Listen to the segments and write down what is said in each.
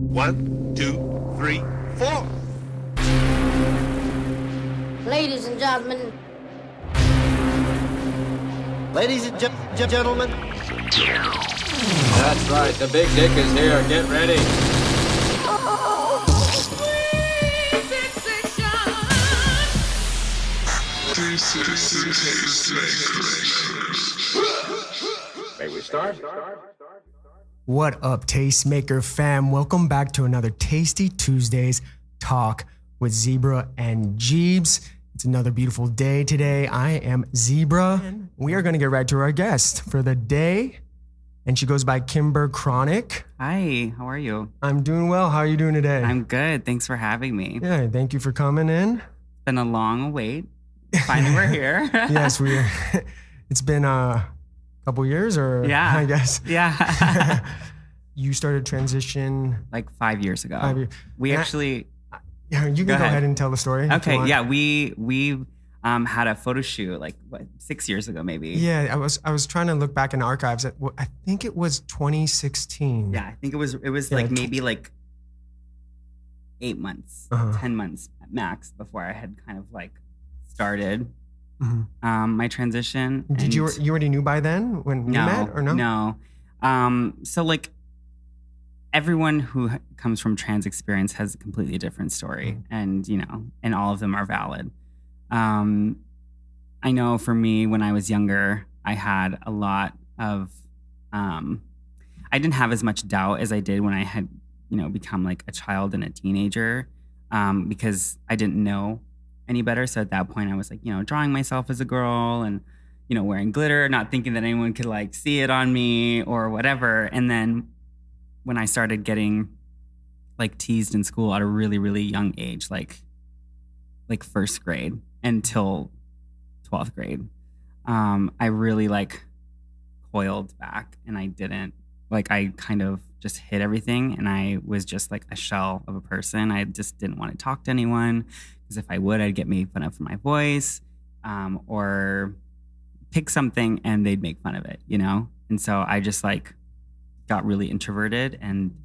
1, 2, 3, 4. Ladies and gentlemen. Ladies and gentlemen. That's right, the big dick is here. Get ready. May we start? What up, Tastemaker fam? Welcome back to another Tasty Tuesdays talk with Zebra and Jeebs. It's another beautiful day today. I am Zebra. We are going to get right to our guest for the day, and she goes by Kimber Chronic. Hi, how are you? I'm doing well. How are you doing today? I'm good. Thanks for having me. Yeah, thank you for coming in. It's been a long wait. Finally, we're here. Yes, we are. It's been a couple years, or yeah, I guess. Yeah. You started transition like 5 years ago. 5 years. We actually. Yeah, you can go ahead and tell the story. Okay, yeah, we had a photo shoot like 6 years ago, maybe. Yeah, I was trying to look back in the archives. I think it was 2016. Yeah, I think it was like maybe like 8 months, 10 months at max before I had kind of like started my transition. Did you already knew by then when we met, or no? No. So like everyone who comes from trans experience has a completely different story, and and all of them are valid. I know for me, when I was younger, I had a lot of I didn't have as much doubt as I did when I had become like a child and a teenager, because I didn't know any better. So at that point I was like, drawing myself as a girl and, wearing glitter, not thinking that anyone could like see it on me or whatever. And then when I started getting like teased in school at a really, really young age, like first grade until 12th grade, I really like coiled back, and I didn't I kind of just hid everything, and I was just like a shell of a person. I just didn't want to talk to anyone, because if I would, I'd get made fun of for my voice, or pick something and they'd make fun of it, And so I just like got really introverted, and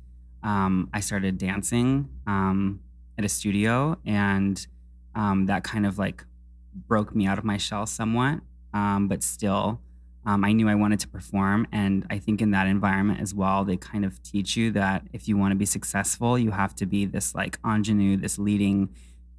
I started dancing at a studio, and that kind of like broke me out of my shell somewhat, but still I knew I wanted to perform. And I think in that environment as well, they kind of teach you that if you want to be successful, you have to be this like ingenue, this leading.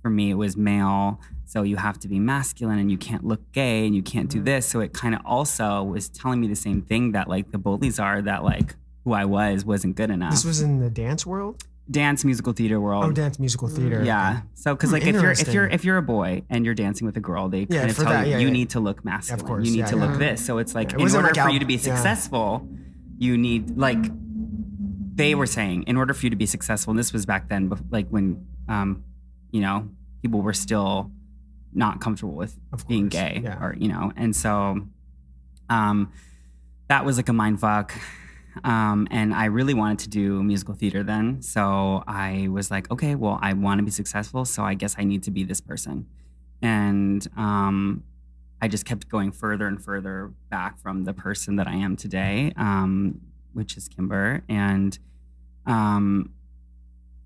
For me, it was male. So you have to be masculine, and you can't look gay, and you can't do this. So it kind of also was telling me the same thing that like the bullies are, that like who I wasn't good enough. This was in the dance world? Dance, musical theater world. Oh, dance, musical theater. Yeah. So because like if you're a boy and you're dancing with a girl, they kind of tell you need to look masculine. Of course, you need to look this. So it's like in order for you to be successful, you need they were saying, in order for you to be successful, and this was back then, like when people were still not comfortable with being gay, or and so that was like a mind fuck. And I really wanted to do musical theater then. So I was like, okay, well, I want to be successful, so I guess I need to be this person. And I just kept going further and further back from the person that I am today, which is Kimber. And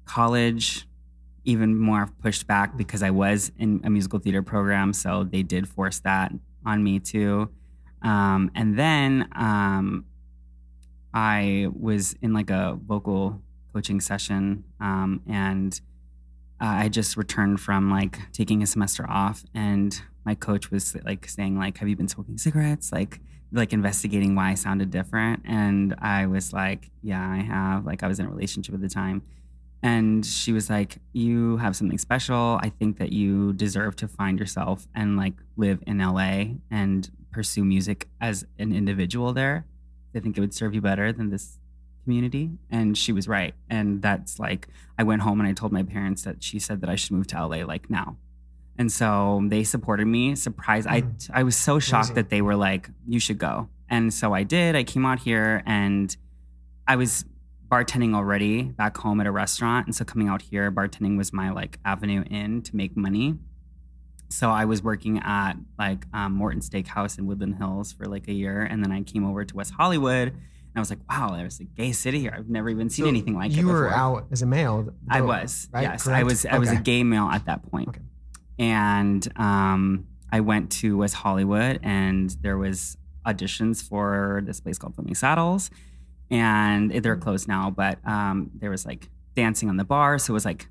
college, even more pushed back, because I was in a musical theater program. So they did force that on me too. And then I was in like a vocal coaching session, and I just returned from like taking a semester off, and my coach was like saying like, have you been smoking cigarettes? Like investigating why I sounded different. And I was like, yeah, I have. Like I was in a relationship at the time. And she was like, you have something special. I think that you deserve to find yourself and like live in LA and pursue music as an individual there. I think it would serve you better than this community. And she was right. And that's like, I went home and I told my parents that she said that I should move to LA like now. And so they supported me. Surprised. I was so shocked that they were like, you should go. And so I did. I came out here, and I was bartending already back home at a restaurant. And so coming out here, bartending was my like avenue in to make money. So I was working at like Morton Steakhouse in Woodland Hills for like a year. And then I came over to West Hollywood, and I was like, wow, there's a gay city here. I've never even seen anything like it You before. were out as a male. I was, right? yes. Correct? I was a gay male at that point. Okay. And I went to West Hollywood, and there was auditions for this place called Flaming Saddles, and they're closed now, but there was like dancing on the bar. So it was like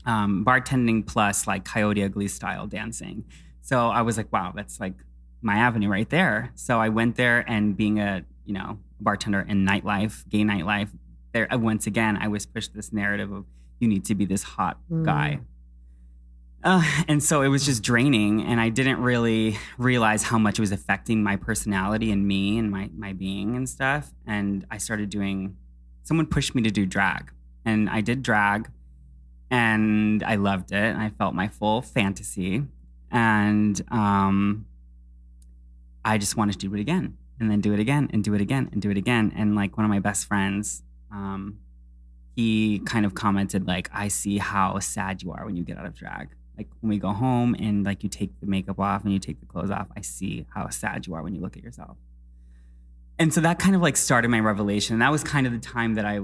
bartending plus like Coyote Ugly style dancing. So I was like, wow, that's like my avenue right there. So I went there, and being a, bartender in nightlife, gay nightlife, there once again, I was pushed this narrative of you need to be this hot guy. And so it was just draining, and I didn't really realize how much it was affecting my personality and me and my being and stuff. And I started someone pushed me to do drag, and I did drag, and I loved it, and I felt my full fantasy. And I just wanted to do it again, and then do it again, and do it again, and do it again. And like one of my best friends, he kind of commented like, I see how sad you are when you get out of drag. Like when we go home and like you take the makeup off and you take the clothes off, I see how sad you are when you look at yourself. And so that kind of like started my revelation. And that was kind of the time that I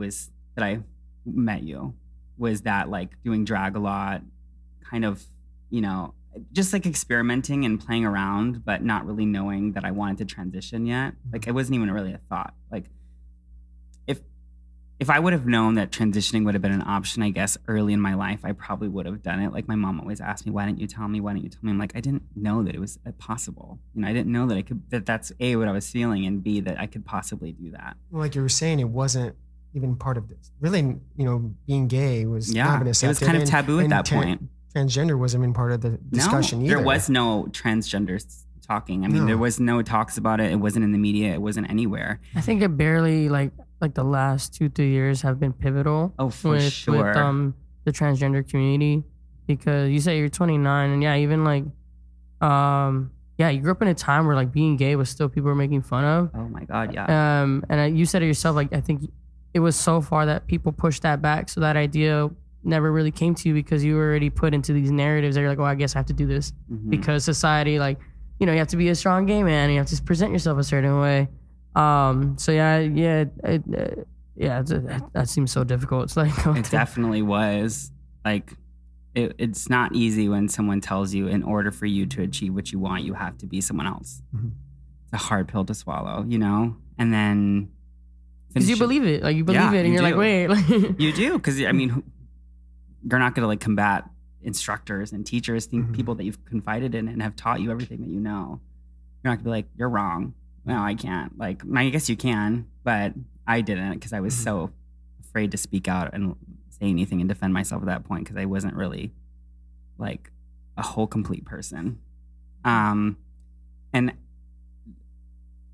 met you, was that like doing drag a lot, kind of, just like experimenting and playing around, but not really knowing that I wanted to transition yet. Like it wasn't even really a thought. Like if I would have known that transitioning would have been an option, I guess early in my life, I probably would have done it. Like my mom always asked me, why didn't you tell me? Why didn't you tell me? I'm like, I didn't know that it was possible. I didn't know that that's A, what I was feeling, and B, that I could possibly do that. Well, like you were saying, it wasn't even part of this. Really, being gay was not been accepted. It was kind of taboo at that point. Transgender wasn't even part of the discussion either. There was no transgender talking. I mean, there was no talks about it. It wasn't in the media. It wasn't anywhere. I think it barely like the last 2-3 years have been pivotal. Oh, for with, sure. With the transgender community, because you say you're 29, and even like, you grew up in a time where like being gay was still people were making fun of. Oh my God, yeah. And you said it yourself, like I think it was so far that people pushed that back, so that idea never really came to you because you were already put into these narratives that you're like, well, I guess I have to do this because society, like, you have to be a strong gay man, you have to present yourself a certain way. That seems so difficult. It's like, okay. It definitely was. Like, it's not easy when someone tells you in order for you to achieve what you want, you have to be someone else. Mm-hmm. It's a hard pill to swallow, and then because you believe it, like you believe it, and you're like, wait, you do, because I mean, you're not going to like combat instructors and teachers, people that you've confided in and have taught you everything that you know. You're not going to be like, you're wrong. No, I can't. Like, I guess you can, but I didn't, because I was so afraid to speak out and say anything and defend myself at that point, because I wasn't really like a whole complete person. And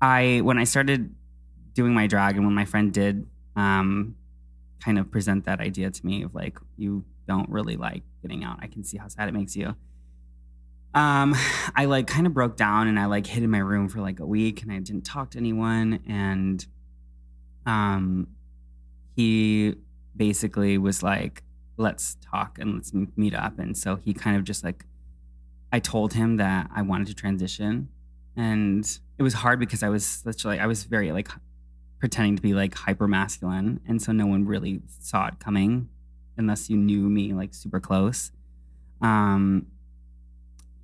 when I started doing my drag, and when my friend did kind of present that idea to me of like, you don't really like getting out, I can see how sad it makes you. I like kind of broke down, and I like hid in my room for like a week, and I didn't talk to anyone. And he basically was like, let's talk and let's meet up. And so he kind of just like, I told him that I wanted to transition, and it was hard because I was very like pretending to be like hyper masculine. And so no one really saw it coming unless you knew me like super close.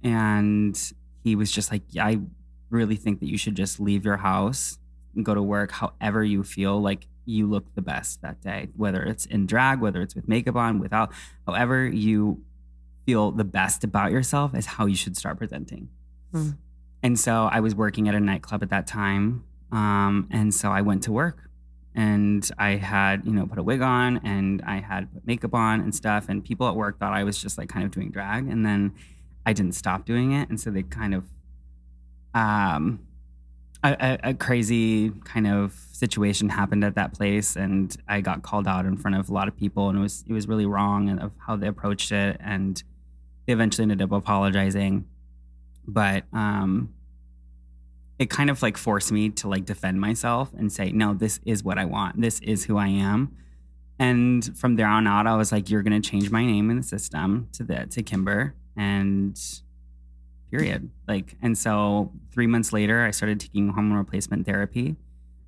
And he was just like, yeah, I really think that you should just leave your house and go to work however you feel like you look the best that day, whether it's in drag, whether it's with makeup on, without, however you feel the best about yourself is how you should start presenting. And so I was working at a nightclub at that time. And so I went to work, and I had, put a wig on, and I had put makeup on and stuff. And people at work thought I was just like kind of doing drag. And then I didn't stop doing it. And so they kind of, a crazy kind of situation happened at that place, and I got called out in front of a lot of people, and it was really wrong of how they approached it. And they eventually ended up apologizing, but, it kind of like forced me to like defend myself and say, no, this is what I want. This is who I am. And from there on out, I was like, you're going to change my name in the system to Kimber, and period. Like, and so 3 months later, I started taking hormone replacement therapy.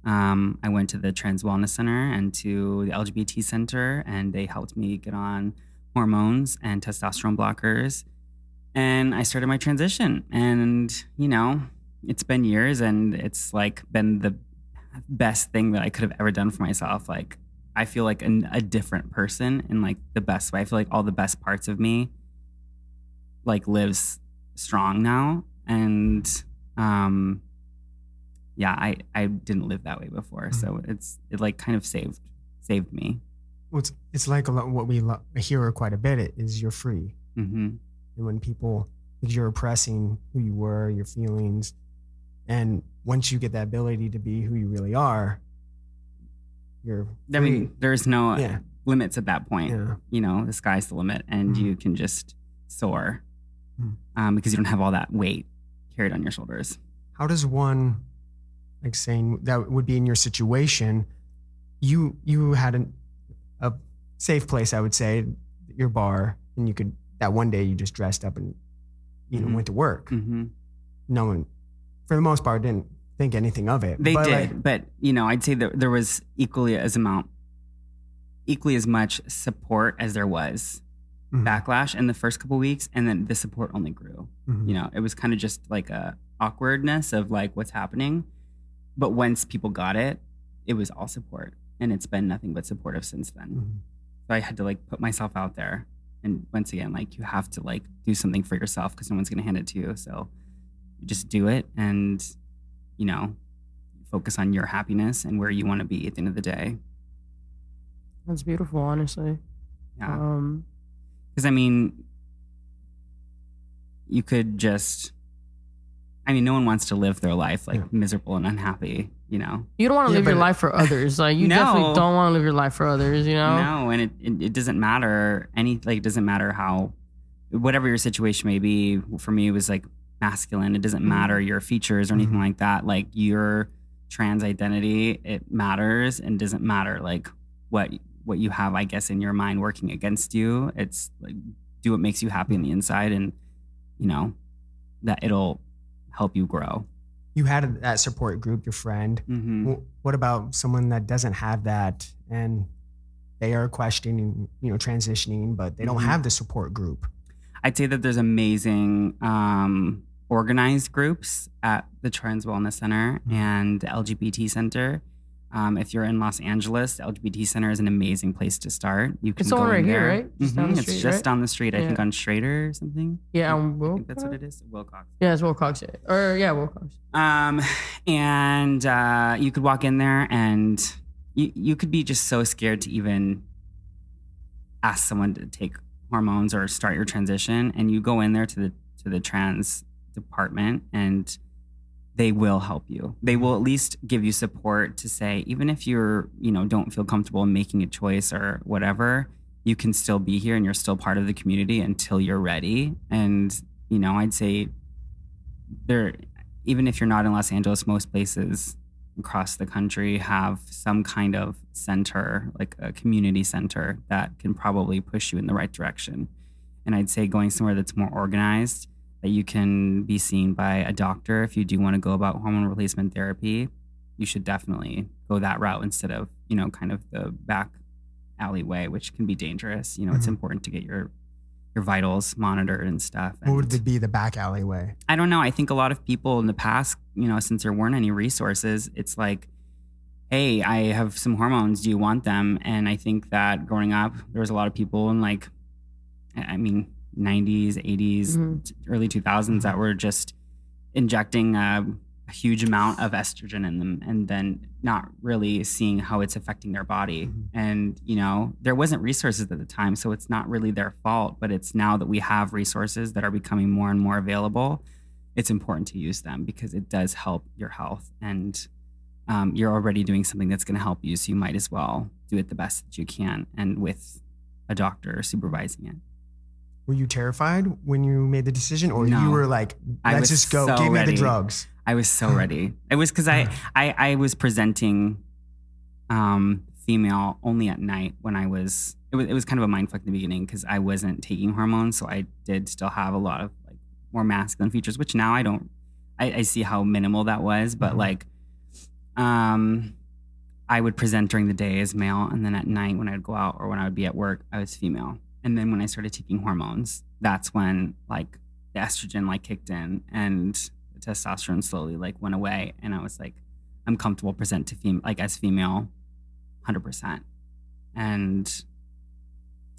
I went to the Trans Wellness Center and to the LGBT Center, and they helped me get on hormones and testosterone blockers. And I started my transition. And, you know, it's been years, and it's like been the best thing that I could have ever done for myself. Like, I feel like a different person in like the best way. I feel like all the best parts of me like lives strong now. And yeah, I didn't live that way before. So it like kind of saved me. Well, it's like a lot, what we hear quite a bit is you're free. Mm-hmm. And when people, because you're oppressing who you were, your feelings, and once you get that ability to be who you really are, you're free. I mean, there's no limits at that point. Yeah. You know, the sky's the limit, and you can just soar because you don't have all that weight carried on your shoulders. How does one, like saying that would be in your situation, you had a safe place, I would say, your bar, and you could, that one day you just dressed up and, you know, went to work. Mm-hmm. No one, for the most part, didn't think anything of it. They but did, but you know, I'd say that there was equally as much support as there was backlash in the first couple of weeks, and then the support only grew. You know, it was kind of just like a awkwardness of like what's happening, but once people got it, it was all support, and it's been nothing but supportive since then. So I had to like put myself out there, and once again, like you have to like do something for yourself because no one's gonna hand it to you. So you just do it, and you know, focus on your happiness and where you want to be at the end of the day. That's beautiful, honestly. Yeah. Because I mean, you could just, I mean, no one wants to live their life like miserable and unhappy, you know? You don't want to live your life for others. Like you definitely don't want to live your life for others, you know? No, and it doesn't matter it doesn't matter how, whatever your situation may be. For me, it was like masculine. It doesn't matter your features or anything like that. Like your trans identity, it matters, and doesn't matter like what you have, I guess, in your mind working against you. It's like, do what makes you happy on the inside, and you know that it'll help you grow. You had that support group, your friend. What about someone that doesn't have that, and they are questioning, you know, transitioning, but they don't have the support group? I'd say that there's amazing organized groups at the Trans Wellness Center and the LGBT Center. If you're in Los Angeles, the LGBT Center is an amazing place to start. You can it's go all right in here, there. right? Just down the street, it's just right? down the street. I think on Schrader or something. Yeah, on I Wilcox. think that's what it is. Wilcox. Yeah, it's Wilcox. Wilcox. And you could walk in there, and you could be just so scared to even ask someone to take hormones or start your transition, and you go in there to the trans department, and they will help you. They will at least give you support to say, even if you're, you know, don't feel comfortable in making a choice or whatever, you can still be here and you're still part of the community until you're ready. And, you know, I'd say even if you're not in Los Angeles, most places across the country have some kind of center, like a community center that can probably push you in the right direction. And I'd say going somewhere that's more organized, that you can be seen by a doctor. If you do want to go about hormone replacement therapy, you should definitely go that route instead of, you know, kind of the back alleyway, which can be dangerous. You know, it's important to get your vitals monitored and stuff. What would be the back alleyway? I don't know. I think a lot of people in the past, you know, since there weren't any resources, it's like, hey, I have some hormones. Do you want them? And I think that growing up, there was a lot of people in like, I mean, 90s, 80s, early 2000s that were just injecting a huge amount of estrogen in them and then not really seeing how it's affecting their body. And, you know, there wasn't resources at the time, so it's not really their fault, but it's now that we have resources that are becoming more and more available, it's important to use them because it does help your health. And you're already doing something that's going to help you, so you might as well do it the best that you can and with a doctor supervising it. Were you terrified when you made the decision, or No. you were like, let's just go, so give me ready. the drugs? I was so ready. It was because I was presenting female only at night when it was kind of a mindfuck in the beginning because I wasn't taking hormones. So I did still have a lot of like more masculine features, which now I see how minimal that was. But like I would present during the day as male, and then at night when I would go out or when I would be at work, I was female. And then when I started taking hormones, that's when like the estrogen like kicked in and the testosterone slowly like went away, and I was like, I'm comfortable present to like as female, 100%. And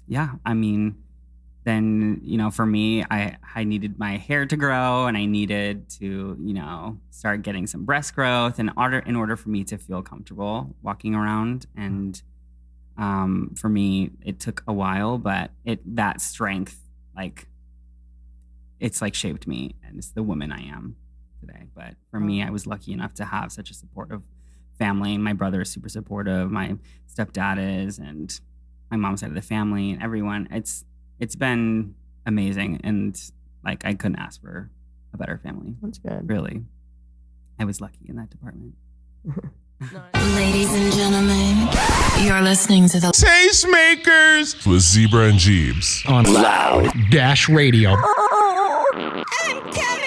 yeah, I mean, then, you know, for me, I needed my hair to grow, and I needed to, you know, start getting some breast growth in order for me to feel comfortable walking around. And for me, it took a while, but that strength, like, it's like shaped me, and it's the woman I am today. But for me, I was lucky enough to have such a supportive family. My brother is super supportive. My stepdad is, and my mom's side of the family, and everyone. It's been amazing, and like I couldn't ask for a better family. That's good. Really, I was lucky in that department. Ladies and gentlemen, you're listening to the Tastemakers with Zebra and Jeebs On Loud Dash Radio. I'm Kevin.